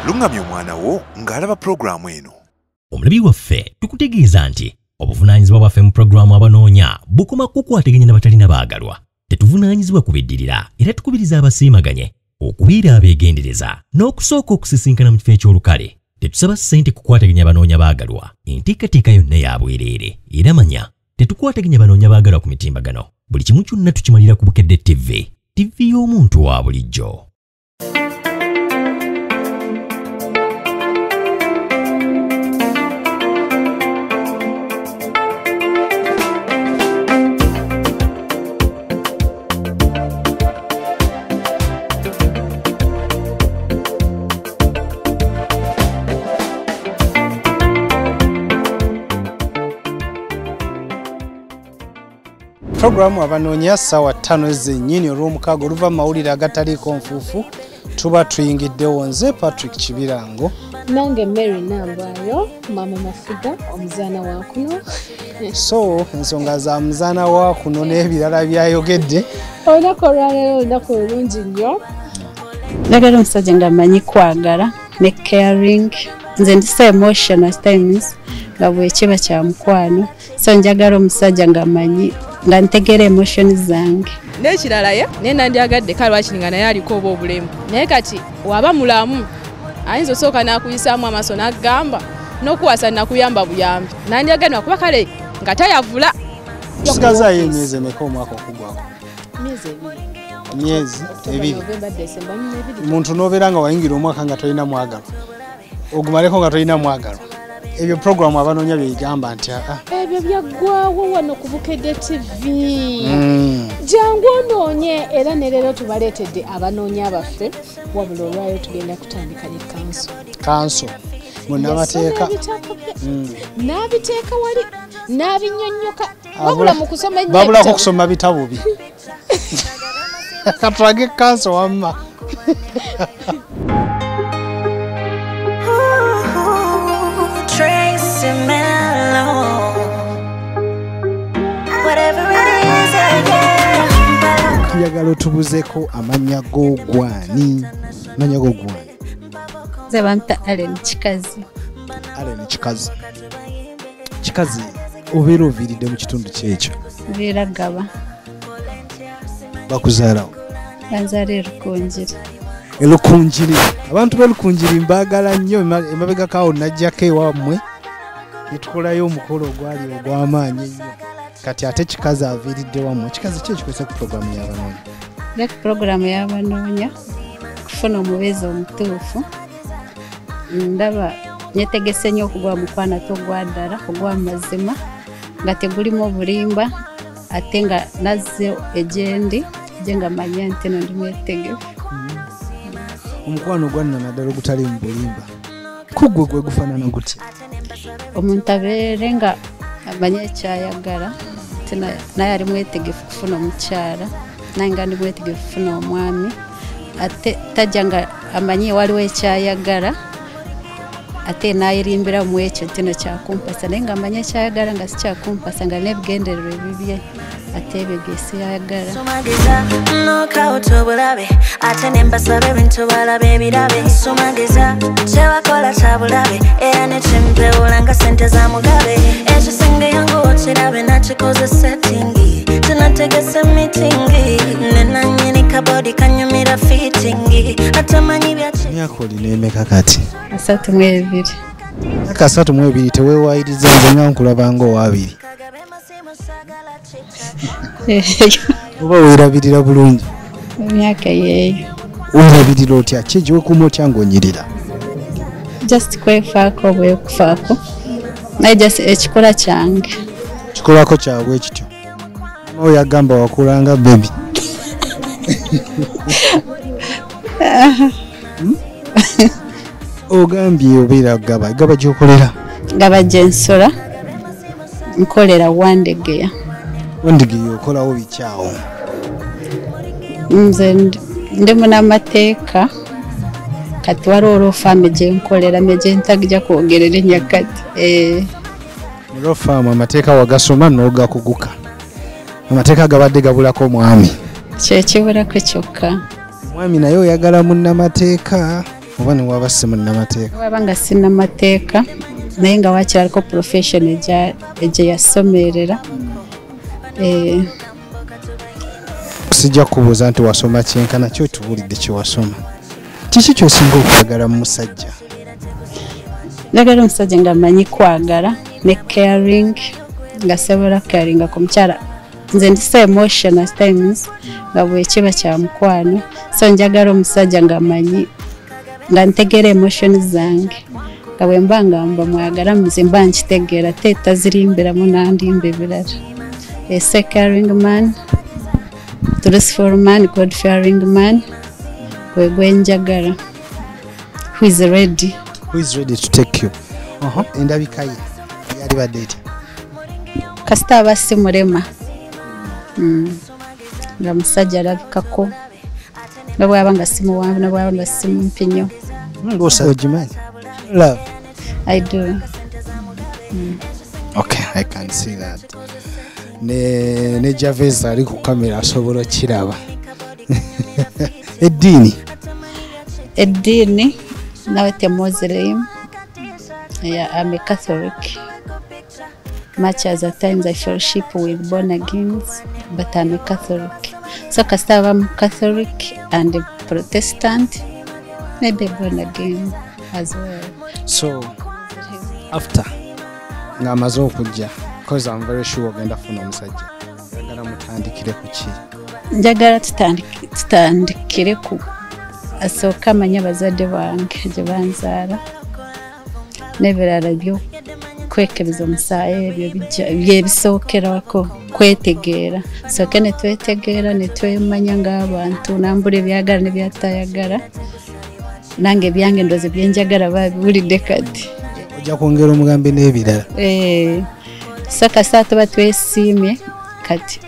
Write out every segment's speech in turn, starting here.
Lungamya omwana wo ng'alaba programu eno. Omulabi waffe tukutegeeza nti obuvunaanyizibwa bwaffe mu programu abanoonya bukoma kukwataganya n'abatalina baagalwa. Tetuvunaanyizibwa kubiddirira era tukubiriza abasiimaganye okubeera abeegendereza n'okusooka okusisinkana mu kifo eky'olukale. Tetusaba ssente kukwataganya abanoonya baagalwa. Enteekateeka yonna ya bwereere era manya tetukwataganya banoonya baagalwa ku mitimbagano. Buli kimu kyonna tukimalira ku Bukedde TV y'omuntu wa bulijjo. Programu abanoonya sawa 5 zennyini olw'omukaaga oluva mawulire agataliiko nfuufu tuba tuyingidde wonze Patrick Kibirango nange Mary Nambayo mama Mafiga omuzaana wa kuno. So ensonga za muzaana wa kuno n'ebirala byayogedde olunaku olwaleero olunaku olungi nnyo. Njagala omusajja ng'amanyi kwagala ne caring. Nze ndisa emotional at times nga bwekiba kya mukwano, so njagala omusajja ng'amanyi nga ntegera emotions zange. N'ekirala ye nandyagadde kale wakiringa naye aliko oba obulemu, naye kati waba mulamu ayinza osooka n'akuyisaamu amaaso n'agamba n'okuwasa nakuyamba buyambi. Nandyagadde kuba kale nga tayavula. Sigazaayo emyezi emeka omwaka okugwako? Myezi ebiri. Muntu n'obeera nga wayingira omwaka nga tolina mwagalo, ogumaleko nga tolina mwagalo. Ebyo programu abanoonya byegamba nti ebyo byaggwawo wano ku Bukedde TV. Jangu onoonye era ne leero tubaleetedde abanoonya baffe wabula olwayo tugenda kutandika ne kanso munnamateeka n'abiteeka wali n'abinnyonnyoka wabula mu kusoma ennyo babulako okusoma bitabo bi katulage kanso wamma. Tuyagala otubuzeko amannya g'ogwani. Manya g'ogwani? Nze bampa Allen Kikazi. Allen Kikazi. Kikazi obeera oviiridde mu kitundu kyekyo? Mbeera Gaba. Bakuzaalawo? Banzaala Lukunjiri. Lukunjiri. Abantu b'Lukunjiri mbaagala nnyo. Emabegako awo najjako ewammwe ne tukolayo omukolo ogwali ogw'amaanyi ennyo. Kati ate Kikazi aviiridde wammwe. Kikazi ki ekikozesa ku programu y'abanoonya? Ku programu y'abanoonya kufuna omubeezi omutuufu. Ndaba nyetegese nnyo okugwa mukwano ate ogwa ddala ogwa mazima nga tegulimu obulimba ate nga nazze egyendi gye nga manya nti eno ndi mwetegefu. Omukwano gwanna naddala ogutali mu bulimba kugwe gwe gufaanana gutya? Omuntu abeere nga amanya ekyayagala naye ali mwetegefu kufuna omukyala naye nga ndi mwetegefu kufuna omwami ate tajja nga amanyi waliwo ekyayagala ate naayirimbira mu ekyo tino kyakumpasa naye nga amanya ekyayagala nga si kyakumpasa nga n'ebigendererwa ebibye ate ebyo byesiyagala. Sumageza nokawuta obulabe ate ne mbasaba ebintu balabe ebirabe. Sumageza kyewakola kya bulabe era ne kimpewula nga ssente za mugabe. Ekisinga yangu okirabe nakikoze settingi tunategese mitingi nenanyini kabodi kanyumira fitingi atamanyi byaki. Myaka olina emeka kati? 32. Myaka 32 teweewaayiriza nze nga nkulabanga owaabiri. Oba weerabirira bulungi? Emyaka yeeyo. Weerabirira otya? Ki gy'okuuma otya ng'onyirira? Just kwefaako bwekufaako naye just ekikola kyange. Kikolako kyabwe kityo. Oyo yagamba wakulanga bebi. Ogambye obeera Gaba. Gaba gy'okolera? Gaba gye nsola nkolera Wandegeya. Wandegeya okolawo bikyawo? Nze ndi munnamateeka kati waliwo olwofaamu gye nkolera me gye ntagija kwogerera ennyakati. Olwofaamu amateeka wagasoma n'ogakuguka? Amateeka gabadde gabulako omwami? Kyekibulako kyokka. Omwami naye oyagala munnamateeka? oba ne waba si munnamateeka waba nga sinnamateeka naye nga wakiri aliko profession egye yasomerera sijja kubuuza nti wasoma kyenkana kyo tubuulidde kye wasoma kiki kyosinga okwagala mu musajja njagala omusajja nga amanyi kwagala ne caring nga asobola caringa ku mukyala nze ndisa emotion at times nga bwekiba kya mukwano so njagala omusajja nga amanyi nga ntegeera emotion zange nga bwe mba nga mba mwagala muze mba nkitegeera te tazirimbiramu nandimba ebirala a caring man, truthful man, God fearing man, we gwenjagala, who is ready to take you. Endabika ye yali badde kasita aba si mulema nga musajja alabikako nga bwaba nga si muwanvu na bwaba nga si mumpi nnyo. Ogimanyi? Love. I do. Okay, I can see that. Ne Javez ali ku kamera asobola kiraba. Eddiini nawe te Muslim. Yeah, I'm a Catholic. Much as at times I fellowship with born agains, but I'm a Catholic. So kasita I'm Catholic and a Protestant, maybe born again as well. So after ngamaze okujja, because I'm very sure ogenda funa omusajja, njagala mutandikire ku ki? Njagala tutandikire ku asooka amanya bazadde bange gye banzaala n'ebirala byo kwekebeza omusaayi ebyo byebisookerako kwetegeera sooke ne twetegeera ne twemanya ng'abantu nambula ebyagala ne byatayagala nange ebyange ndoozi byenjagala babiwulidde kati ojja kwongera omugambi n'ebirala so kasita tuba twesiimye kati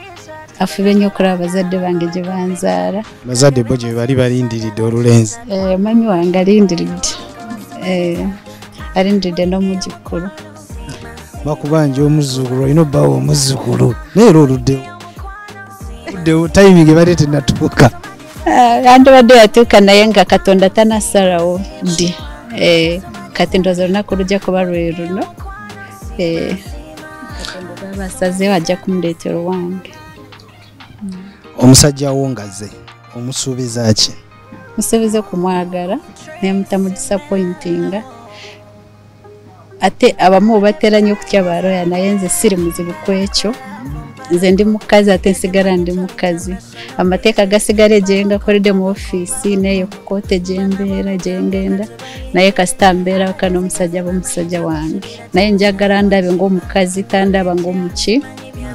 afube nnyo okulaba bazadde bange gye banzaala bazadde bo gye bali balindiridde olulenzi mami wange alindiridde alindiridde n'omujjukulu bakubanja omuzzukulu olina obbawo omuzzukulu naye era oluddewo timing ebadde tenatuuka andibadde yatuuka naye nga katonda tanasalawo ddi kati ndoozi olunaku lujja kuba lwe luno katonda baba asazeewo ajja kumuleetera owange. Omusajja wo ngaze omusuubiza ki? Musuubiza okumwagala naye mutamudisappointinga ate abamu batera nnyo okutya baroya naye nze siri muzibu ku ekyo nze ndi mukazi ate nsigala ndi mukazi amateeka gasigala gye ngakoledde mu ofiisi neeyo ku koote gye mbeera gye ngenda naye kasita mbeera waka n'omusajja b'omusajja wange naye njagala ndabe ng'omukazi tandaba ng'omuki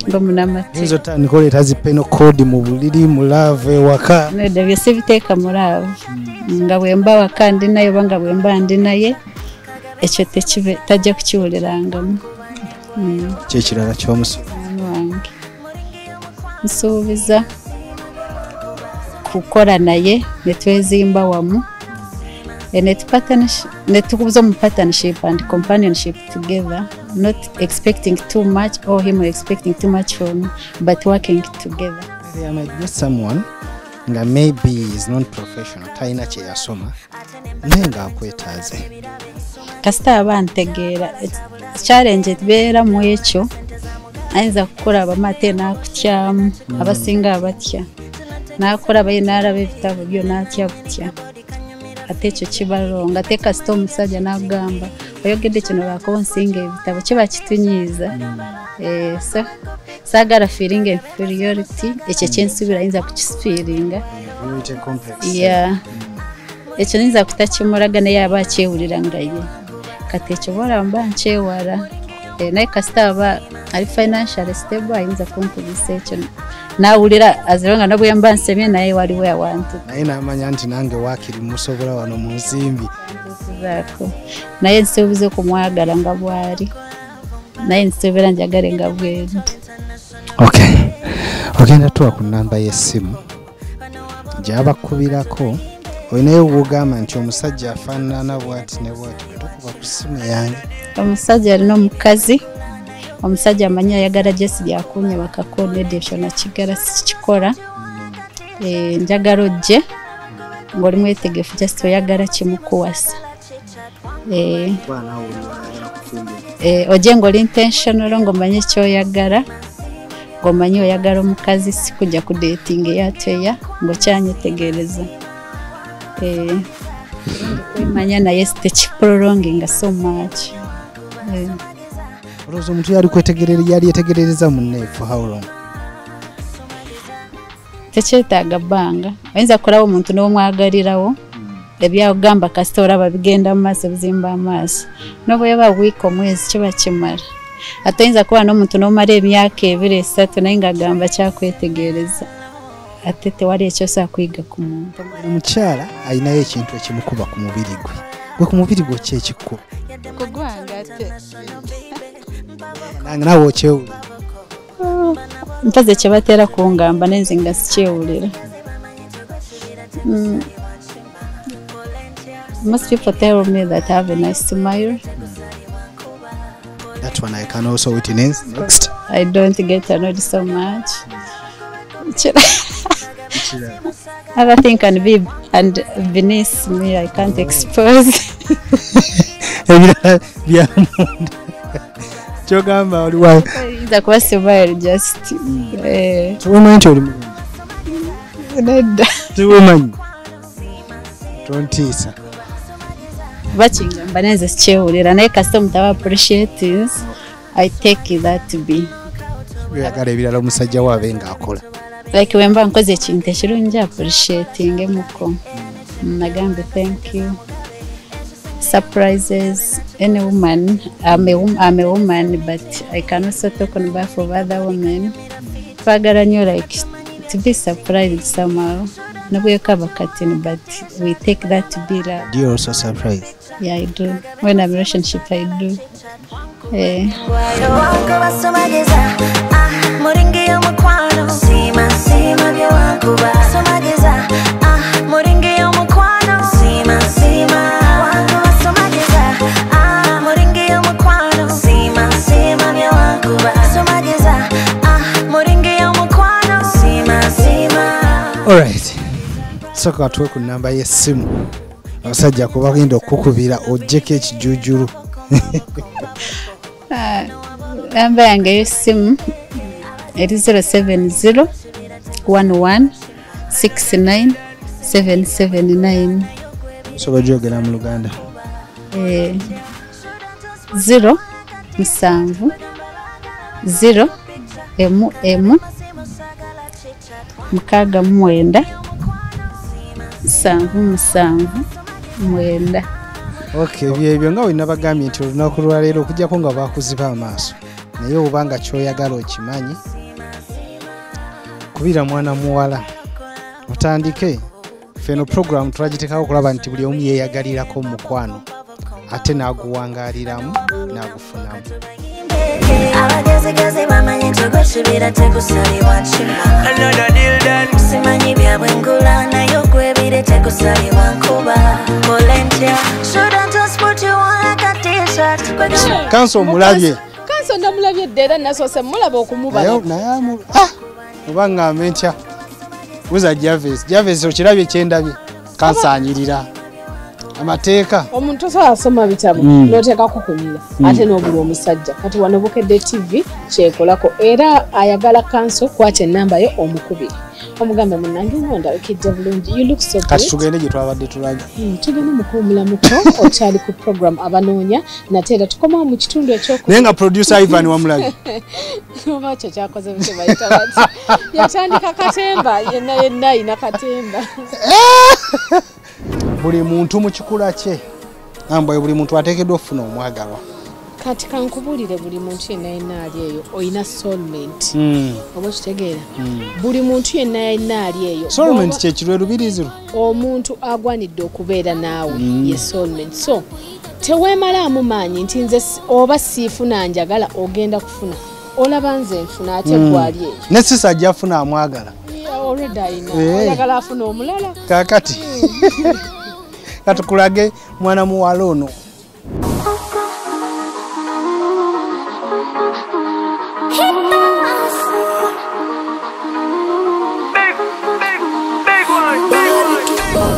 ng'omunamate nzo tandikoleeta zipeno kodi mu buliri mu lave waka nedda bye sibiteeka mu lave nga bwe mba waka ndi naye oba nga bwe mba ndi naye ekyo tajja kukiwulirangamu. Kyekirala ky'omusuubiza wange nsuubiza kukola naye ne twezimba wamu ne tukubuza mu partnership and companionship together, not expecting too much or him expecting too much from me, but working together. There might be someone nga maybe is non-professional talina kye yasoma naye ng'akwetaaze kasita aba ntegeera challenge ebeera mu ekyo ayinza kukola abamate n'akutyamu abasinga abatya n'akola baye n'alaba ebitabo byo n'atya butya ate ekyo kibalonga ate kasita omusajja n'agamba oyogedde kino lwako nsinga ebitabo kiba kitunyiiza so saagala feeling inferiority ekyo kyensuubira ayinza kukisifiiringa ekyo niyinza kutakimulaga naye aba akyewulira nga ye kati ekyo bwala mba nkyewala naye kasita aba ali financially stable ayinza kumpulisa ekyo nawulira azira nga nabwe mba nsemye naye waliwo awantu naye namanya nti nange waakiri musobola wano mu nsimbi zaako naye nsuubiza okumwagala nga bwali naye nsuubira njagale nga bwendi. Okay, ogenda tuwa ku namba y'essimu gy'abakubirako olinayo bw'ogamba nti omusajja afaanana bw'ati ne bw'ati tukuba ku ssimu yange. Omusajja alina omukazi omusajja amanyi ayagala Jesi gyakunya bakako nedde ekyo nakigala sikikola njagala ojje ng'oli mwetegefu just oyagala kimukuwasa ojje ng'oli intentional ng'omanyi kyoyagala ng'omanyi oyagala omukazi si kujja ku dating eyatweya ng'okyanyetegereza kwemanya naye tekiprolonginga so much olowooza omuntu yali yetegerereza munne for how long? tekyetaaga bbanga oyinza kulaba omuntu n'omwagalirawo ebyagamba kasita olaba bigenda mu maaso bizimba amaaso n'oba yaba wiiki omwezi kiba kimala ate oyinza kuba n'omuntu n'omala emyaka 2-3 naye ng'agamba kyakwetegereza ate tewali ekyosobola kuyiga ku muntu. Omukyala alinayo ekintu ekimukuba ku mubiri gwe ku mubiri gwe ki ekikuba? Kugwanga ate nange nawe okyewulira? Mpaze kye batera kungamba nenze nga sikyewulira. Most people tell me that I have a nice smile. That one I can also witness. Next. I don't get annoyed so much. Other thing can be and beneath me I can't expose. Chogamba oliwa. Iza kuba smile just. Tumanyi nti oli mulungi. Nedda. Tumanyi. Tontisa. Bachingamba neze sikyewulira naye kasita omuntu aba appreciates I take that to be. Oyagala ebirala omusajja waabe ng'akola. Like wemba nkoze ekintu ekirungi appreciating emuko. Nagambe thank you. Surprises. Any woman, I'm a woman, but I can also talk on behalf of other women. Twagala nnyo like to be surprised somehow. Nobody cover cutting, but we take that to be love. Do you also surprise? Yeah, I do. When I'm in a relationship, I do. Alright. Soka tuwe ku namba y'essimu. Abasajja kuba bagenda okukubira ojjeko ekijujulu. Namba yange y'essimu eri 070 11 69 779. So bajogera mu Luganda. 0 musanvu 0 emu mukaaga mwenda musanvu mwenda. Okay, byebyo nga olina bagambye nti olunaku lwaleero okujjako nga bakuziba amaaso naye obanga kyoyagala okimanyi kubira mwana muwala otandike feno program tulagiteekawo okulaba nti buli omu yeeyagalirako mukwano ate n'aguwangaaliramu n'agufunamu. Abagezigezi bamanyi nti gwesubira tekusalibwa kima simanyi byabwe ngula naye ogwebire tekusalibwa nkuba volunteer shouldn't just put you on like a t-shirt. Kanso omulabye. Kanso ndamulabye ddera nasoose mulaba okumubala. Naye oba ng'ambe ntya buza Javes okirabye kyendabye kansaanyirira amateeka. Omuntu osobola asoma bitabo n'oteekako kunyira ate n'obuli omusajja kati wano Bukedde TV kyekolako era ayagala kanso kwata ennamba yo omukubiri omugambe munnange ngonda okijja bulungi you look so good. Kati tugende gye twabadde tulaga. Tugende mu kuwumulamuko okyali ku program abanoonya nate era tukomawo mu kitundu ekyoku naye nga producer Ivan wamulabye. oba kyo kyakoze bye bayita bati yatandika katemba yenna ayina katemba. Buli muntu mu kikula kye ambwe buli muntu ateekeddwa okufuna omwagalwa. Kati kankubulire buli muntu yenna ali eyo oyina soulmate. Oba kitegeera buli muntu yenna ali eyo. Soulmate kye kirwe lubirizi. Omuntu agwanidde okubeera naawe ye soulmate. So teweemalaamu maanyi nti nze oba siifuna njagala ogenda kufuna olaba nze nfuna ate gwali eyo. Ne sisa ajja afuna amwagala. Already ayina oyagala afuna omulala. Kakati katukulage mwana muwala ono.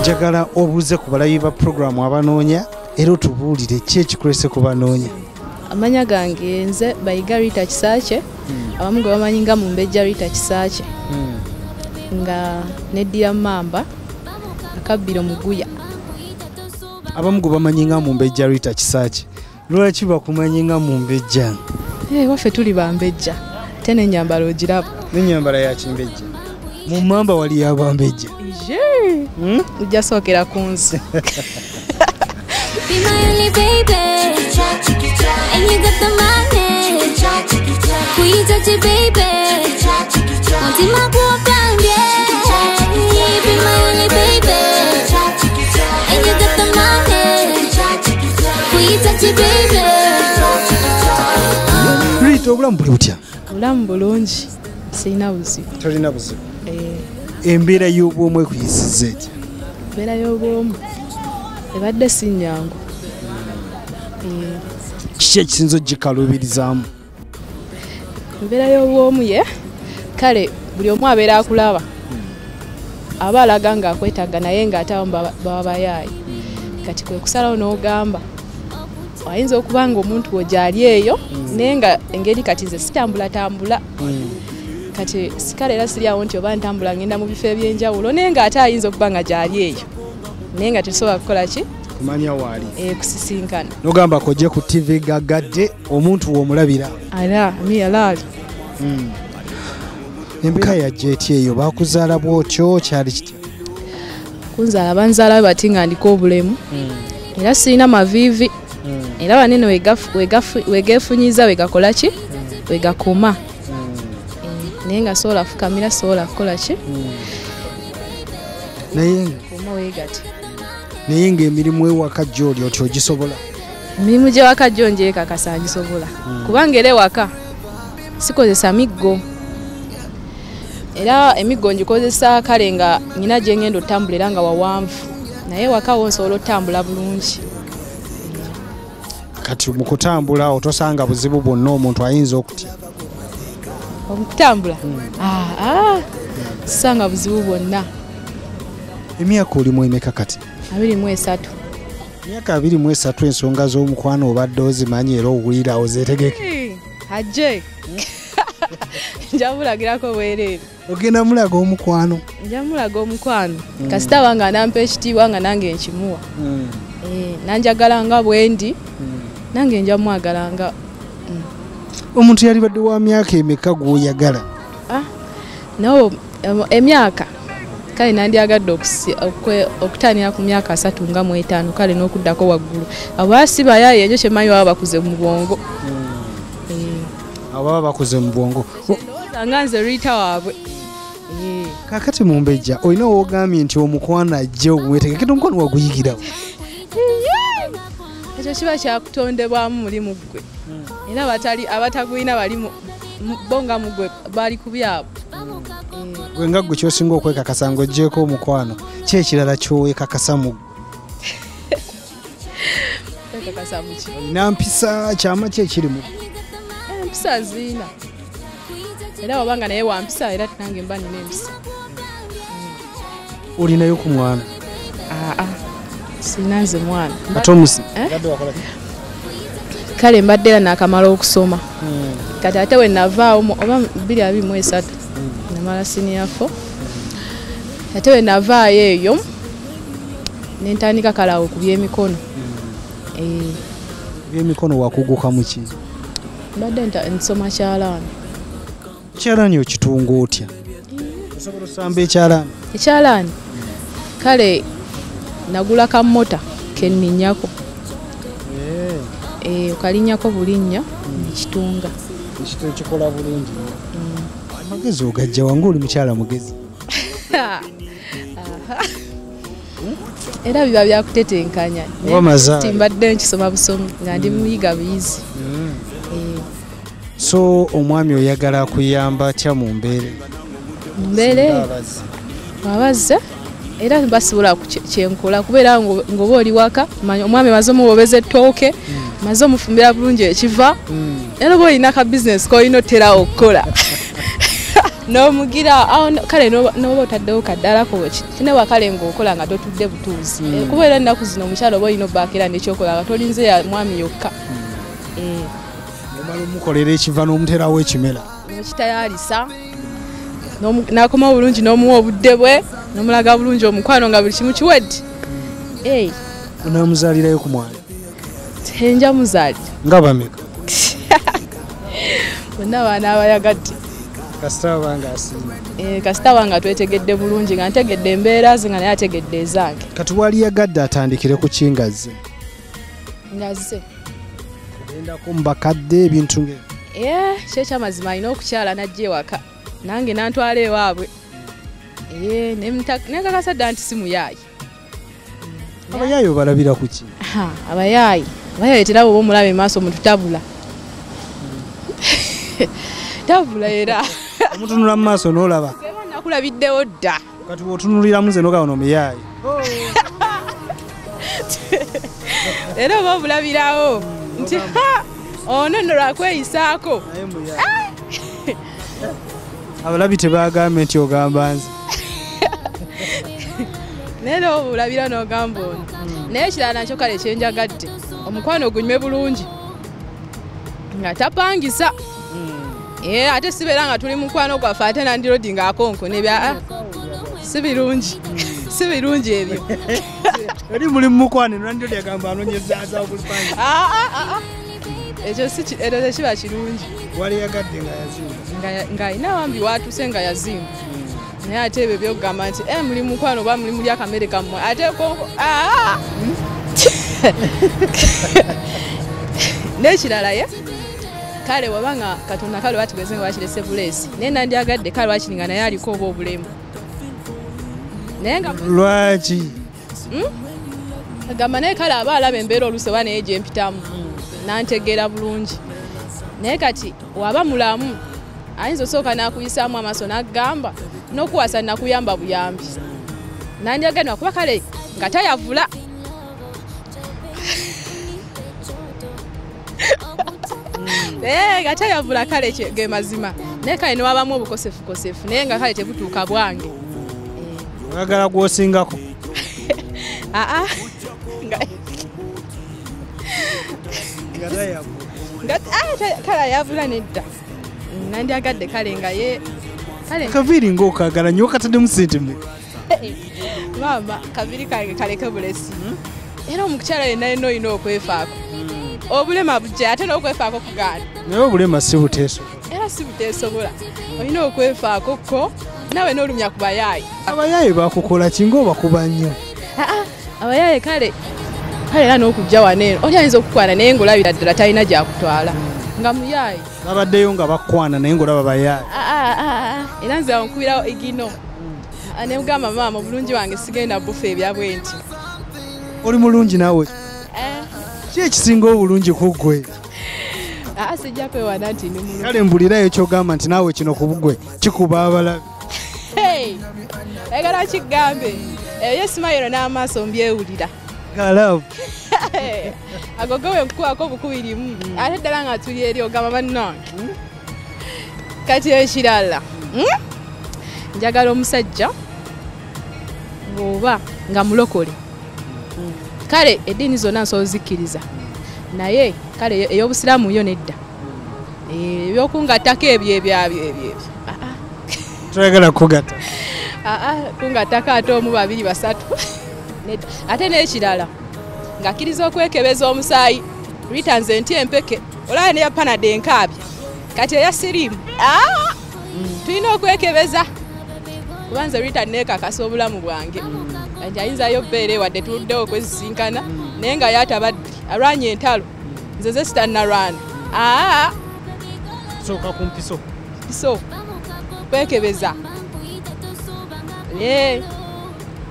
njagala obuuze ku balabi ba programu abanoonya era otubuulire ki ekikolese ku banoonya. Amanya gange nze Bayiga Rita Kisaache abamu gwe bamanyi nga Mumbejja Rita Kisaache nga neddira Mamba Akabbiro Muguya. Abamu gwe bamanyi nga Mumbejja Rita Kisaache lwaki bakumanyi nga Mumbejja? Waffe tuli Bambejja ate n'ennyambala ogiraba. N'ennyambala ya Kimbejja. Mu Mamba wali y'Abambejja. Ujja sookera ku nsi. Be my only baby, and you got the money. We touch it, baby. Want in my walk down, yeah. Be my only baby, and you got the money. We touch it, baby. Rita, obulamu buli butya? Obulamu bulungi, sirina buzibu. Tolina buzibu. Embeera y'obwomu ekuyisizza etya? Embeera y'obwomu ebadde si nnyangu. Kiki ekisinza ogikaluubirizaamu? Embeera y'obwomu ye kale buli omu abeera akulaba aba alaga ng'akwetaaga naye ng'ate abamu baba bayaayi. Kati kwe kusalawo n'ogamba ayinza okuba nga omuntu wo gy'ali eyo naye nga engeri kati nze sitambulatambula. Kati sikale era siryawo nti oba ntambula ngenda mu bifo eby'enjawulo naye ng'ate ayinza okuba nga gy'ali eyo naye nga tesobola kukola ki? Kumanya waali. Kusisinkana. Nogamba kojje ku TV gagadde omuntu w'omulabira. Ala mi alaali. Embeera yajja etya eyo baakuzaala bw'otyo kyali kitya? Kunzaala banzaala bati nga ndiko obulemu era sirina maviivi era banene wegeefunyiza wegakola ki? Wegakoma. Naye nga sobola fukamira sobola kukola ki? Naye koma weegati. Naye ng'emirimu ewaka gy'oli otyo ogisobola? Emirimu gy'ewaka gyo ngyekakasa ngisobola kubanga era ewaka sikozesa miggo era emiggo ngikozesa kale nga nyina gye ngenda otambula era nga wawanvu naye ewaka wo nsobola otambula bulungi. Kati mu kutambula otosanga buzibu bwonna omuntu ayinza okutya? Okutambula? Sisanga buzibu bwonna. Emyaka olimu emeka kati? 23. Emyaka 23 ensonga z'omukwano obadde ozimanyi era owulira ozeetegeke? Ajje. Nja mulagirako bwereere. Ogenda mulaga omukwano? Nja mulaga omukwano. Kasita wanga nampa ekitiibwa nga nange nkimuwa. Nanjagala nga bwendi nange nja mwagala nga. Omuntu yali badde wa myaka emeka gw'oyagala? No, emyaka kale nandyagadde okutandika ku myaka 3 nga mu 5 kale n'okuddako waggulu. Abaasi bayaye ekyo kyemanyi baba bakuze mu bwongo. Ababa bakuze mu bwongo. Nga nze Rita waabwe. Kakati Mumbejja olina woogambye nti omukwano ajje omwetegekete omukwano waguyigirawo? Ekyo kiba kyakutondebwamu mulimu gwe. Era abatagulina bali bonga mu gwe bali ku byabwe. Gwe nga gwe kyosinga okwekakasa ng'oggyeko omukwano ki ekirala ky'owekakasa mu gwe? Kwekakasa mu ki? Olina mpisa kyama ki ekiri mu gwe? Empisa nziina. Era wabanga naye wampisa era nange mba nina empisa. Olinayo ku mwana? Sirina nze mwana. Atomusi? Kale mbadde era naakamala okusoma. Kati ate we navaawo oba 2023 namala senior 4. Ate we navaayo eyo nentandika kale awo ku by'emikono. By'emikono wakuguka mu ki? Mbadde nsoma kyalaani. Kyalaani okitunga otya? Osobola osamba ekyalaani? Ekyalaani kale nagula kammota kenninnyako. Okalinnyako bulinnya ekitunga. Ekikola bulungi. Amagezi ogajja wange oli mukyala mugezi. Era biba byakutetenkanya. Mbadde nkisoma busomi nga ndi muyiga buyizi. So omwami oyagala kuyamba atya mu mbeere? Mbeere abazze era basobola kyenkola kubeera ng'oba oli waka omwami maze omubobeza ettooke maze omufumbira bulungi ekiva era oba olina ka bizinesi k'olina otera okukola n'omugira kale n'oba otaddewo kaddalako kine wakale ng'okola nga totudde butuuzi kuba era ennaku zino omukyalo oba olina obbaakera n'ekyokola nga tolinze ya mwami yokka omala omukolera ekiva n'omuterawo ekimera n'okitayalisa n'akoma obulungi n'omuwa obudde bwe n'omulaga bulungi omukwano nga buli kimu kiwedde onaamuzaalirayo ku mwana tenja muzaalira nga bameka bonna baana abayagadde kasita wabanga asiima kasita wange twetegedde bulungi nga ntegedde embeera ze nga naye ategedde ezange kati wali yagadde atandikire ku kingazze ngazze endako mu bakadde ebintu kyekyamazima alina okukyala najja ewaka nange nantwala ewaabwe nekakasa dda nti simuyaayi abayaayi obalabira ku ki abayaayi teraba oba omulaba emaaso mututabula tabula era omutunula mu maaso n'olaba nakulabiddewo dda kati bw'otunuliramu ze nogaba omuyaayi era oba obulabirawo nti ono nno lwakweyisaako abalabi tebagambe nti ogamba nze naye obulabira n'ogamba ono naye ekirala nakyo kale kyenjagadde omukwano gunywe bulungi nga tapangisa ate sibeera nga tuli mukwano gwaffe ate nandirodi ngaakonkone si birungi si birungi ebyo eri muli mukwano nandirodi agamba anonyezaaza okupangisa ekyo tekiba kirungi wali yagadde nga yazimba nga alina wambi waatuse nga yazimba naye ate ebyo byokugamba nti muli mukwano oba muli muli akamere kammwe ate n'ekirala kale wabanga katonda kale batugeze nga bakirese buleesi naye nandyagadde kale wakiri nga naye aliko oba obulemu naye nga lwaki agamba naye kale aba alaba embeera oluusi oba naye gyempitamu nantegeera bulungi naye kati waba mulamu ayinza osooka n'akuyisaamu amaaso n'agamba n'okuwasa nakuyamba buyambi nandyagadde kuba kale nga tayavula nga tayavula kale ge mazima naye kale newabamu obukosefukosefu naye nga kale tebutuuka bwange oyagala gwosingako kale ayavula nedda nandyagadde kale nga ye kaviiri ngaokagala nnyo okataddemu sentimeka maama kaviiri kange kaleke bulesi era omukukyala yenna yenna olina okwefaako obulema bujja ate n'okwefaako kugaana naye obulema si buteesobola era si buteesobola olina okwefaako ko nawe n'olumya ku bayaayi abayaayi bakukola kinga obakuba nnyo abayaayi kale era n'okujja wano eno oli ayinza okukwana naye ng'olabira ddala talina gyakutwala nga muyaayi babaddeyo nga bakwana naye ng'olaba bayaayi era nze ankubirawo egino ne mugamba maama obulungi wange sigenda bufa ebyabwe nti oli mulungi naawe ki ekisinga obulungi ku ggwe sijja kwewana nti ndi mulungi kale mbulirayo kyogamba nti naawe kino ku bugwe kikuba abalabi ayagala kigambe eyo simayiro n'amaaso mbyewulira galabu agogowe nkukwako bukubirimu ate ddala nga tuli eri ogamba bannange kati ekirala njagala omusajja ng'oba nga mulokole kale eddiini zonna nsobola zikkiriza naye kale ey'obusiraamu yo nedda ebyokungattako ebyo toyagala kugatta kungattako ate omu babiri basatu nedda ate n'ekirala ng'akkiriza okwekebeza omusaayi litanze nti empeke olaba neya panada enkaabya kati eya siriimu tulina okwekebeza kubanza lita neekakasa obulamu bwange nti ayinzayo bbeere wadde tuluddewo okwezisinkana naye nga yatabadde alwanya entalo nze ze sitannalwana sooka ku mpiso piso kwekebeza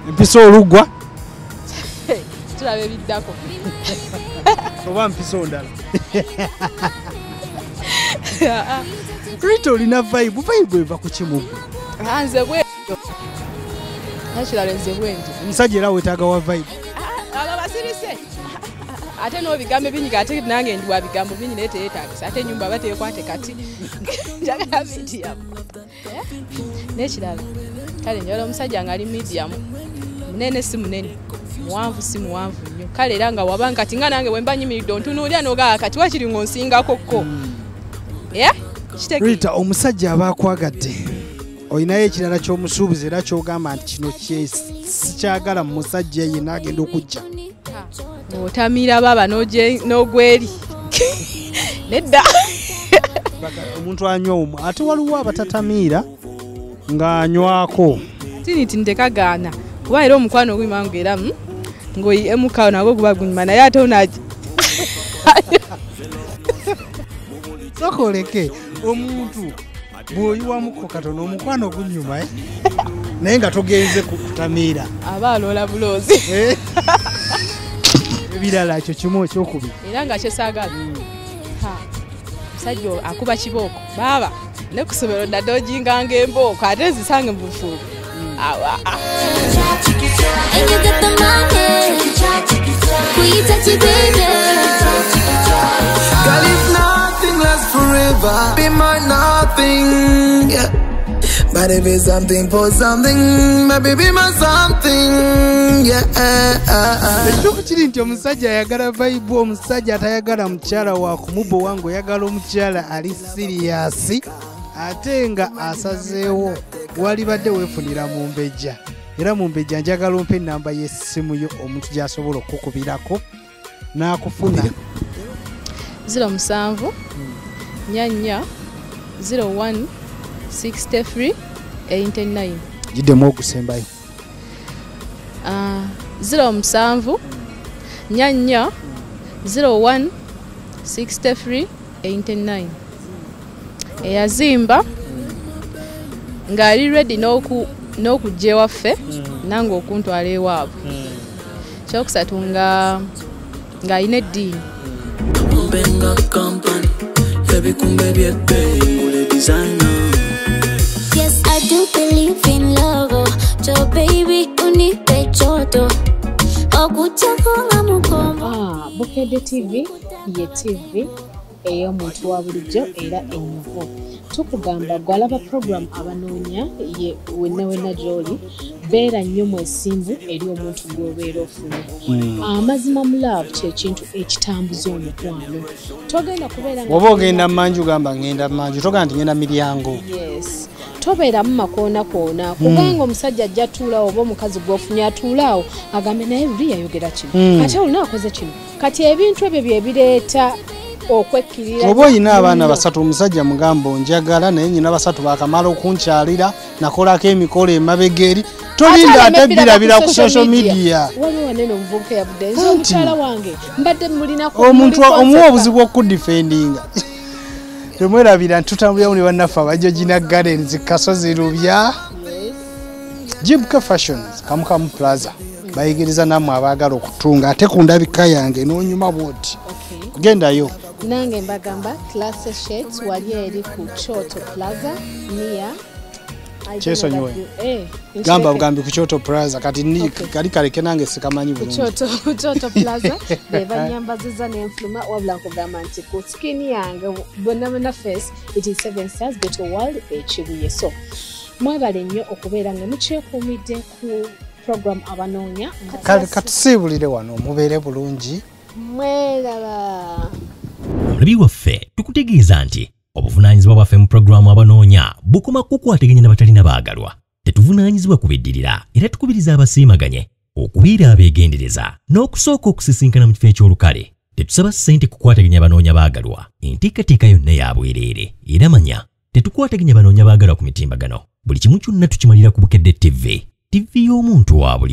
empiso oluggwa tulaba ebiddako oba mpiso ndala rita olina vibe eva ku kimugwe nze bwetyo nakirala nze bwentyo omusajja era wetaaga wa vibe abo basirise ate no bigambo binyiga ate nange ndi wa bigambo binyine teetagisa ate nyumba bateekwate kati njagala medium n'ekirala kale njola omusajja nga ali medium munene si munene muwanvu si muwanvu nnyo kale era nga wabanga kati nga nange bwe mba nyimiridde ontunuulya n'ogaa kati wakiri ng'onsingako kko Rita omusajja aba akwagadde olinayo ekirala ky'omusuubiza era ky'ogamba nti kino sikyagala mu musajja yenna agenda okujja otamira baba n'ogweri nedda omuntu anywa omwo ate waliwo abatatamiira ng'anywako tiniti ntekagaana kuba era omukwano oguyima era ng'oyimukawo nagwo guba gunyuma naye ate onaji sokoleke omuntu bw'oyiwamuko katono omukwano ogunyuma naye nga togenze kutamiira aba aloola buloozi ebirala kyo kimu ekyokubiri era nga kyesaagala musajja akuba kibooko baaba ne ku ssomero ddadde ojinganga embooko ate nzisange mu bufuubu Girl, if nothing lasts forever, be my nothing, yeah. But if it's something for something, maybe be my something, yeah. Ekituufu kiri nti omusajja ayagala vibe, omusajja atayagala mukyala wa kumubo wangu oyagala omukyala ali serious ate nga asazeewo walibadde weefunira mu mbejja era mu mbejja njagala ompe ennamba y'essimu yo omuntu gy'asobola okukubirako n'akufuna 07 nyanya 01 63 89 giddemu ogusembayo 07 nyanya 01 63 89 eyazimba ng'ali ready n'okujja ewaffe nange okuntwala ewaabwe kyokusatu ng'alina eddiini Yes, I do believe in love. So baby, unipe choto. Okuchakonga mukombo. Bukedde TV ye TV ey'omuntu wa bulijjo era ennyuvu. Tukugamba gwalaba program abanoonya ye wenna gy'oli beera nnyo mwesimbu eri omuntu gw'obeera ofunye. Amazima mu love kye kintu ekitambuza omukwano. Togenda kubeera oba ogenda mmanju gamba ngenda mmanju toga nti ngenda miryango. Yes. Tobeera mu makoona koona kubanga omusajja ajja tuulaawo oba omukazi gw'ofunye atuulaawo agambe naye luli yayogera kino ate olina akoze kino kati ebintu ebyo bye bireeta okwekkirira. Oba oyina abaana basatu omusajja mugamba onjagala naye nyina basatu bakamala okunkyalira nakolako emikolo emabega eri tolinda ate birabira ku social media. Waliwo wanene omuvubuka yavudde nze omukyala wange mbadde mulinako omuntu omuwa obuzibu okudifendinga temwerabira ntutambulira muli bannaffe abajogina gardens kasozi lubya Jibka Fashions Kamukamu Plaza bayigiriza namwe abaagala okutunga ate ku ndabika yange n'onyuma bwoti gendayo nange mbagamba class shirts wali eri ku Choto Plaza nia kyesonyiwe gamba bugambi ku Choto Plaza kati ni kali kaleke nange sikamanyi bulungi Choto Plaza beba nyambaziza n'enfuluma wabula nkugamba nti ku skin yange bonna face it is 7 stars better world ekibuye so mwebale nnyo okubeera nga mukyekuumidde ku program abanoonya katusibulire wano mubeere bulungi mweraba. Omulabi waffe tukutegeeza nti obuvunaanyizibwa bwaffe mu programu abanoonya bukoma kukwataganya n'abatalina baagalwa. Tetuvunaanyizibwa kubiddirira era tukubiriza abasiimaganye okubeera abeegendereza n'okusooka okusisinkana mu kifo eky'olukale. Tetusaba ssente kukwataganya abanoonya baagalwa. Enteekateeka yonna ya bwereere era manya tetukwataganya banoonya baagalwa ku mitimbagano. Buli kimu kyonna tukimalira ku Bukedde TV y'omuntu wa buli